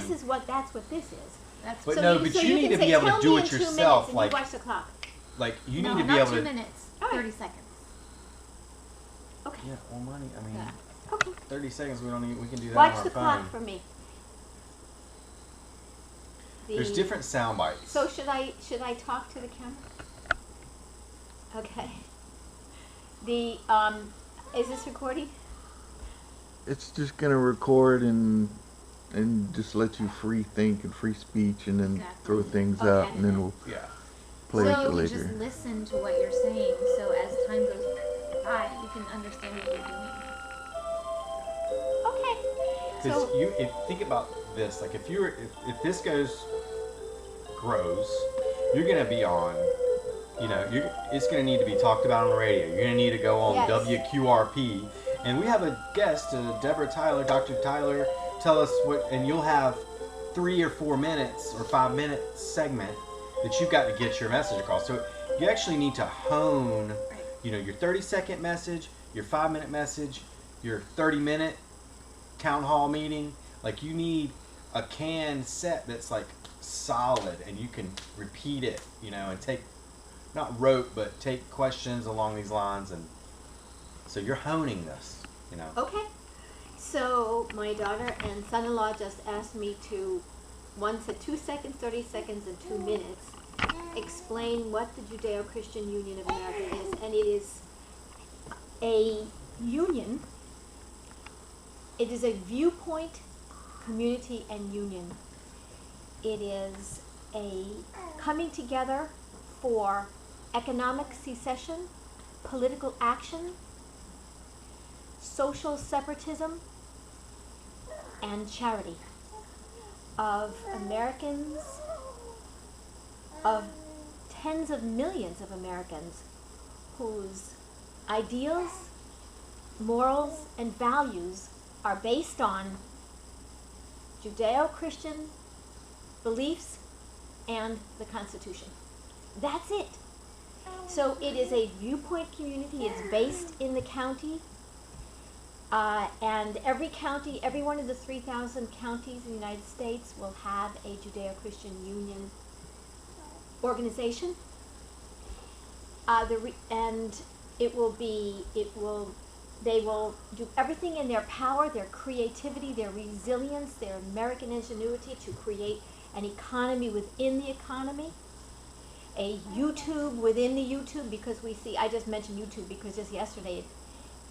this is what that's what this is. That's But so no, but you need to be able to do it yourself. Like, watch the clock. Like you no, need to be not able 2 to. minutes. All right. 30 seconds. Okay. Yeah, well, money. I mean, Yeah. Okay. 30 seconds. We don't need. We can do that Watch on our the phone. clock for me. There's different sound bites. So should I talk to the camera? Okay. The is this recording? It's just gonna record and just let you free think and free speech, and then Exactly. throw things Okay. out, and then we'll Yeah. play so it you later. just listen to what you're saying, so as time goes by, you can understand what you're doing. Okay. Because So if think about this, like if if this grows, you're gonna be on. You know, it's gonna need to be talked about on the radio. You're gonna need to go on Yes. WQRP, and we have a guest, Deborah Tyler, Dr. Tyler. Tell us what, and you'll have 3 or 4 minutes or 5 minute segment that you've got to get your message across. So you actually need to hone, you know, your 30-second message, your 5-minute message, your 30-minute town hall meeting. Like you need a canned set that's like solid, and you can repeat it, you know, and take, not rote, but take questions along these lines, and so you're honing this, you know. okay. So my daughter and son-in-law just asked me to, one said 2 seconds, 30 seconds, and 2 minutes, explain what the Judeo-Christian Union of America is, and it is a union. It is a viewpoint, community, and union. It is a coming together for economic secession, political action, social separatism, and charity of Americans, of tens of millions of Americans whose ideals, morals, and values are based on Judeo-Christian beliefs and the Constitution. That's it. So it is a viewpoint community. It's based in the county. And every county, every one of the 3,000 counties in the United States will have a Judeo-Christian Union organization. And they will do everything in their power, their creativity, their resilience, their American ingenuity to create an economy within the economy, a YouTube within the YouTube, because we see, I just mentioned YouTube because just yesterday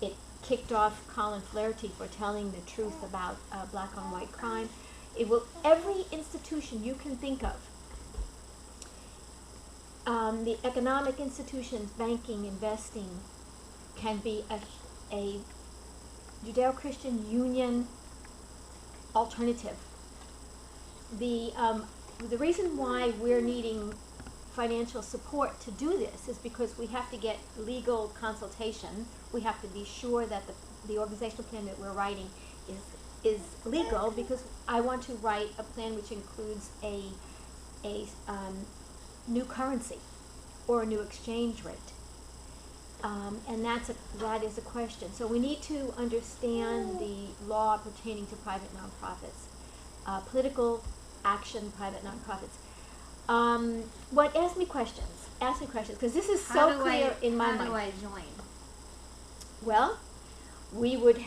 it kicked off Colin Flaherty for telling the truth about black on white crime. It will, every institution you can think of, the economic institutions, banking, investing, can be a Judeo-Christian Union alternative. The reason why we're needing financial support to do this is because we have to get legal consultation. We have to be sure that the organizational plan that we're writing is legal, because I want to write a plan which includes a new currency or a new exchange rate. And that is a question. So we need to understand the law pertaining to private nonprofits, political action, private nonprofits. Ask me questions, because this is so clear in my mind. How do I join? Well, we would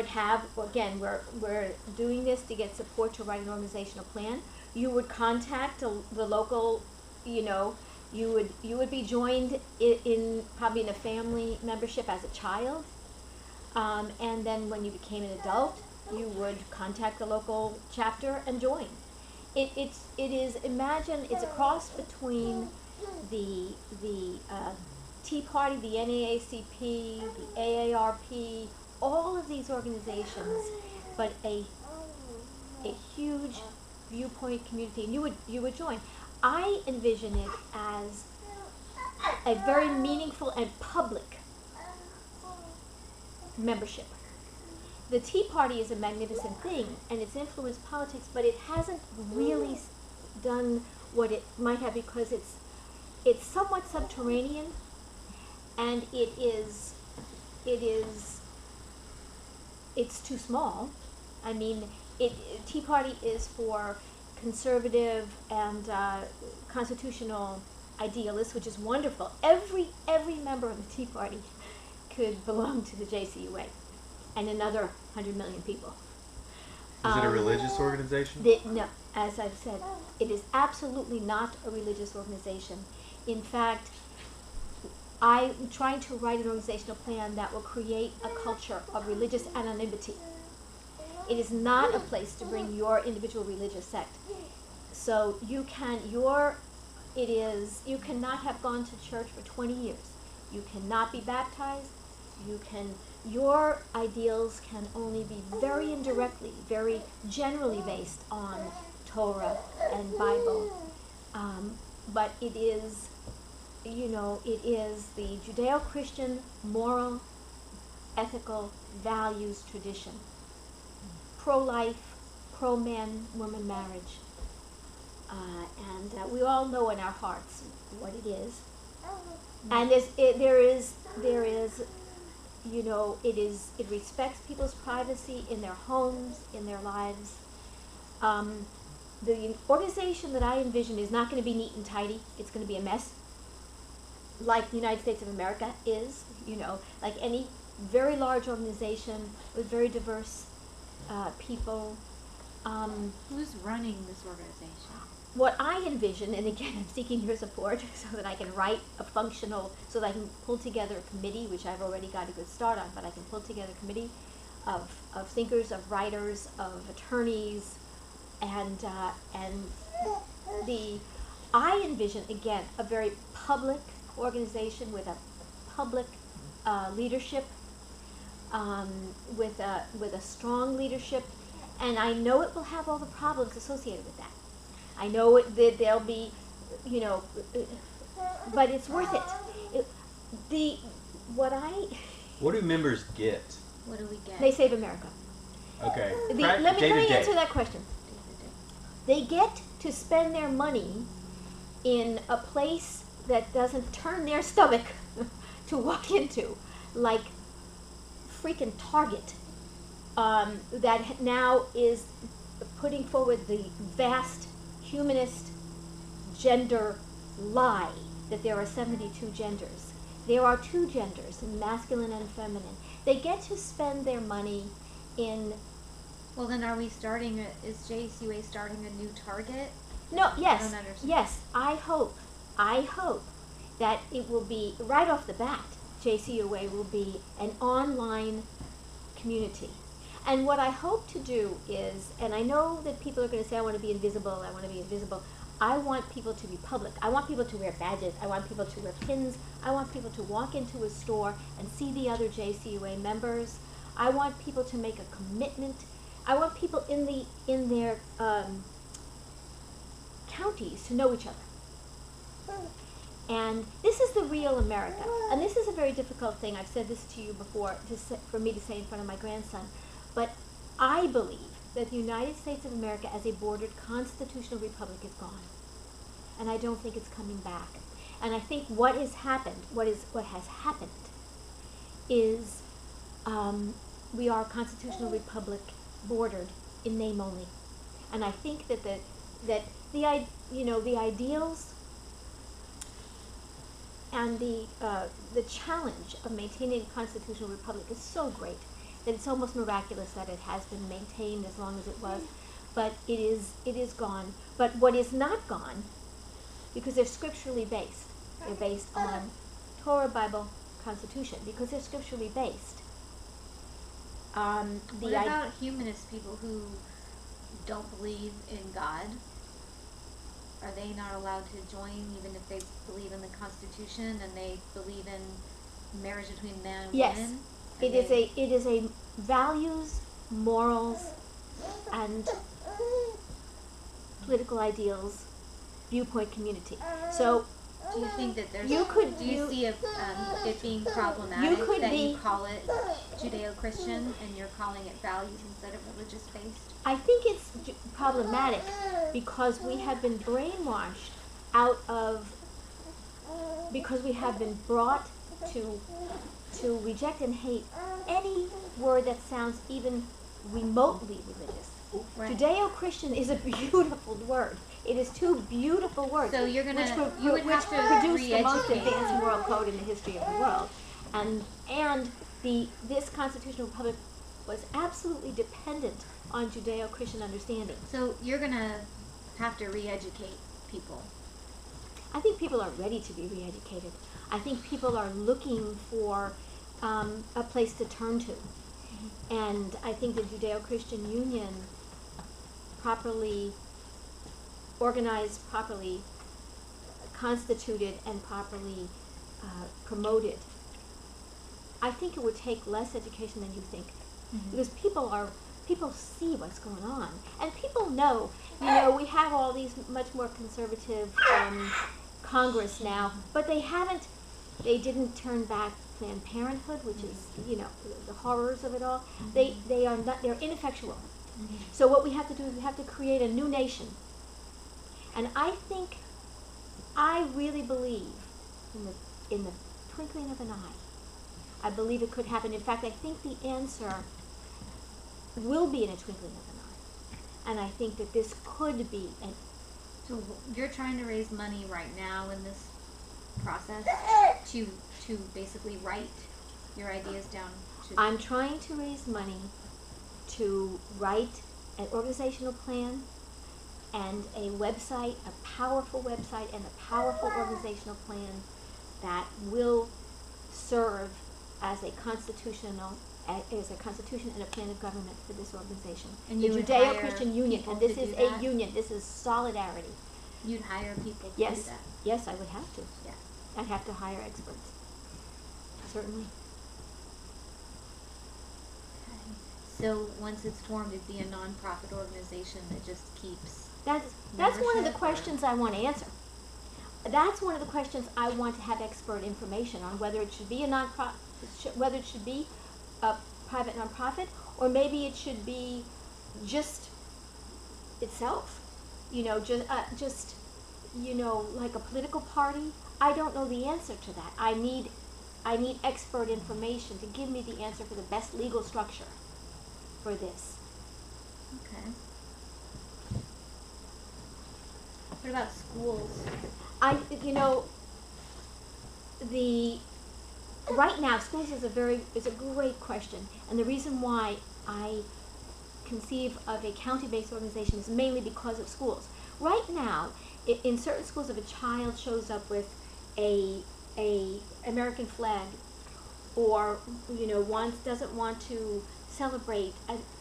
have, again, we're doing this to get support to write an organizational plan. You would contact the local, you know, you would be joined in probably in a family membership as a child, and then when you became an adult, you would contact the local chapter and join. It's a cross between the Tea Party, the NAACP, the AARP, all of these organizations, but a huge viewpoint community, and you would join. I envision it as a very meaningful and public membership. The Tea Party is a magnificent thing, and it's influenced politics, but it hasn't really done what it might have, because it's somewhat subterranean, and it's too small. I mean, Tea Party is for conservative and constitutional idealists, which is wonderful. Every member of the Tea Party could belong to the JCUA, and another 100 million people. Is it a religious organization? No, as I've said, it is absolutely not a religious organization. In fact, I'm trying to write an organizational plan that will create a culture of religious anonymity. It is not a place to bring your individual religious sect. So you cannot have gone to church for 20 years. You cannot be baptized. Your ideals can only be very indirectly, very generally based on Torah and Bible. But it is the Judeo-Christian moral, ethical values tradition. Pro-life, pro-man, woman marriage. And we all know in our hearts what it is. And it respects people's privacy in their homes, in their lives. The organization that I envision is not going to be neat and tidy. It's going to be a mess, like the United States of America is, like any very large organization with very diverse people. Who's running this organization? What I envision, and again, I'm seeking your support so that I can write so that I can pull together a committee, which I've already got a good start on, but I can pull together a committee of thinkers, of writers, of attorneys, and I envision, again, a very public organization with a public leadership, with a strong leadership, and I know it will have all the problems associated with that. I know that there'll be, but it's worth it. What do members get? What do we get? They save America. Okay. Let me answer that question. They get to spend their money in a place that doesn't turn their stomach to walk into, like freaking Target, that now is putting forward the vast humanist gender lie that there are 72 genders. There are 2 genders, masculine and feminine. They get to spend their money in... Well, then is JCUA starting a new Target? No, yes, I don't understand. yes, I hope that it will be, right off the bat, JCUA will be an online community. And what I hope to do is, and I know that people are going to say, I want to be invisible, I want people to be public. I want people to wear badges. I want people to wear pins. I want people to walk into a store and see the other JCUA members. I want people to make a commitment. I want people in their counties to know each other. And this is the real America. And this is a very difficult thing. I've said this to you before, for me to say in front of my grandson. But I believe that the United States of America as a bordered constitutional republic is gone. And I don't think it's coming back. And I think what has happened is we are a constitutional republic bordered in name only. And I think that the ideals and the challenge of maintaining a constitutional republic is so great that it's almost miraculous that it has been maintained as long as it was. But it is gone. But what is not gone, because they're scripturally based, they're based on Torah, Bible, Constitution, because they're scripturally based. What about humanist people who don't believe in God? Are they not allowed to join even if they believe in the Constitution and they believe in marriage between man and yes. woman? It is a values, morals, and political ideals viewpoint community. So do you think that there's see it being problematic you call it Judeo-Christian and you're calling it values instead of religious based? I think it's problematic because we have been brainwashed because we have been brought to reject and hate any word that sounds even remotely religious. Right. Judeo-Christian is a beautiful word. It is two beautiful words. So you're gonna, you would which have to produced the most re-educate. advanced moral code in the history of the world, and this constitutional republic was absolutely dependent on Judeo-Christian understanding. So you're gonna have to re-educate people. I think people are ready to be re-educated. I think people are looking for a place to turn to, and I think the Judeo-Christian Union, properly organized, properly constituted, and properly promoted, I think it would take less education than you think, because people see what's going on, and people know. We have all these much more conservative Congress now, but they didn't turn back Planned Parenthood, which is the horrors of it all. They're ineffectual. So what we have to do is we have to create a new nation. And I really believe in the twinkling of an eye. I believe it could happen. In fact, I think the answer will be in a twinkling of an eye. And I think that this could be So you're trying to raise money right now in this process to basically write your ideas down. I'm trying to raise money to write an organizational plan and a website, a powerful website and a powerful organizational plan that will serve as a constitution and a plan of government for this organization. And the you would Judeo-Christian hire Union, people and this to is do a that? union, this is solidarity. You'd hire people to do Yes, that. yes, I would have to. Yeah. I'd have to hire experts. Certainly. Okay. So once it's formed, it'd be a non-profit organization that just keeps. That's one of the Membership or- questions I want to answer. That's one of the questions I want to have expert information on, whether it should be a whether it should be a private nonprofit, or maybe it should be just itself. Just like a political party. I don't know the answer to that. I need expert information to give me the answer for the best legal structure for this. Okay. What about schools? Right now, schools is a great question, and the reason why I conceive of a county-based organization is mainly because of schools. Right now, in certain schools, if a child shows up with a American flag, or doesn't want to celebrate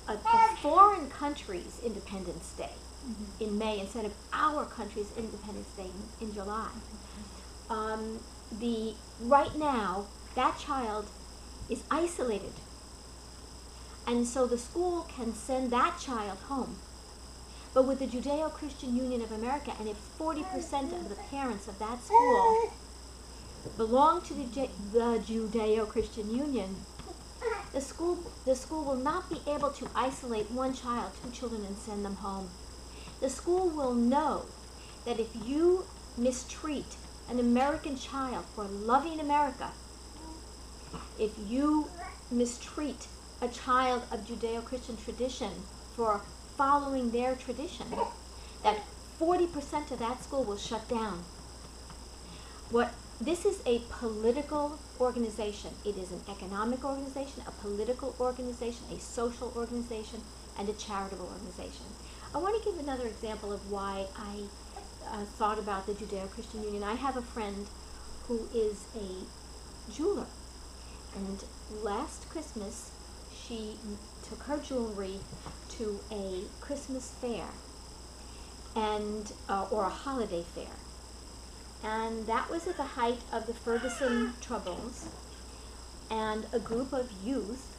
a foreign country's Independence Day in May instead of our country's Independence Day in July. Right now, that child is isolated, and so the school can send that child home. But with the Judeo-Christian Union of America, and if 40% of the parents of that school belong to the Judeo-Christian Union, the school will not be able to isolate one child, two children, and send them home. The school will know that if you mistreat an American child for loving America, if you mistreat a child of Judeo-Christian tradition for following their tradition, that 40% of that school will shut down. This is a political organization. It is an economic organization, a political organization, a social organization, and a charitable organization. I want to give another example of why I thought about the Judeo-Christian Union. I have a friend who is a jeweler, and last Christmas she took her jewelry to a Christmas fair or a holiday fair. And that was at the height of the Ferguson Troubles, and a group of youth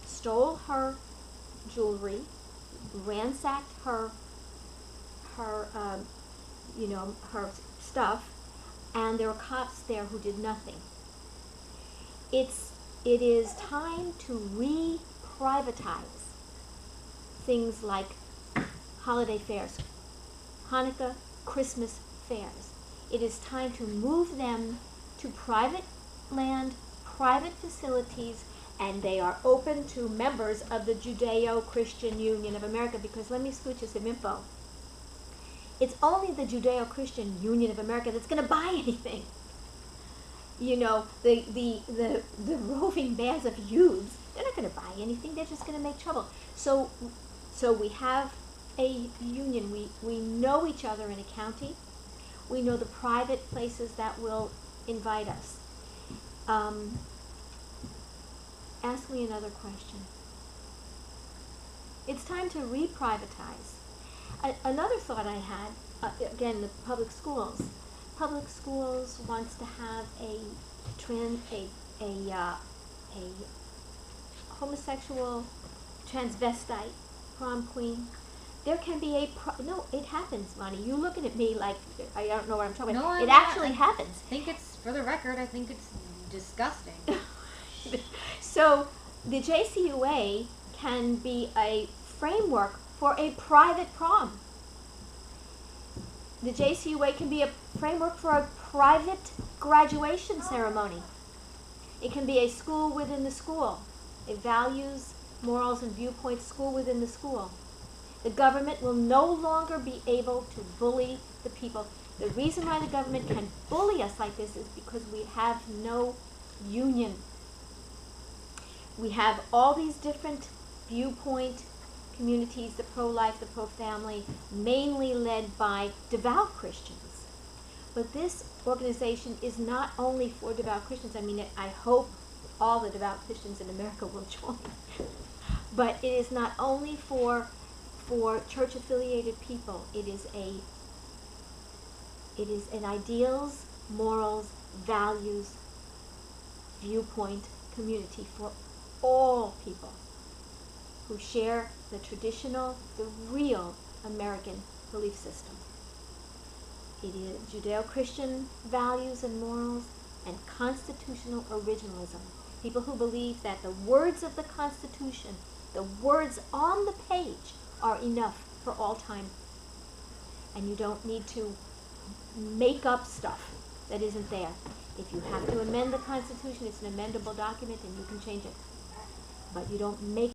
stole her jewelry, ransacked her stuff, and there were cops there who did nothing. It is time to re-privatize things like holiday fairs, Hanukkah, Christmas fairs. It is time to move them to private land, private facilities, and they are open to members of the Judeo-Christian Union of America, because let me scoot you some info. It's only the Judeo-Christian Union of America that's going to buy anything. You know, the roving bands of youths, they're not going to buy anything. They're just going to make trouble. So we have a union. We know each other in a county. We know the private places that will invite us. Ask me another question. It's time to reprivatize. Another thought I had, again, the public schools. Public schools wants to have a homosexual transvestite prom queen. There can be no, it happens, Monty. You looking at me like I don't know what I'm talking No, about. I'm It not. actually I happens. think it's, for the record, I think it's disgusting. So the JCUA can be a framework for a private prom. The JCUA can be a framework for a private graduation ceremony. It can be a school within the school, a values, morals, and viewpoints school within the school. The government will no longer be able to bully the people. The reason why the government can bully us like this is because we have no union. We have all these different viewpoint communities, the pro-life, the pro-family, mainly led by devout Christians. But this organization is not only for devout Christians. I mean, I hope all the devout Christians in America will join. But it is not only for church-affiliated people. It is an ideals, morals, values, viewpoint community for all people who share the traditional, the real American belief system. It is Judeo-Christian values and morals and constitutional originalism. People who believe that the words of the Constitution, the words on the page, are enough for all time. And you don't need to make up stuff that isn't there. If you have to amend the Constitution, it's an amendable document and you can change it. But you don't make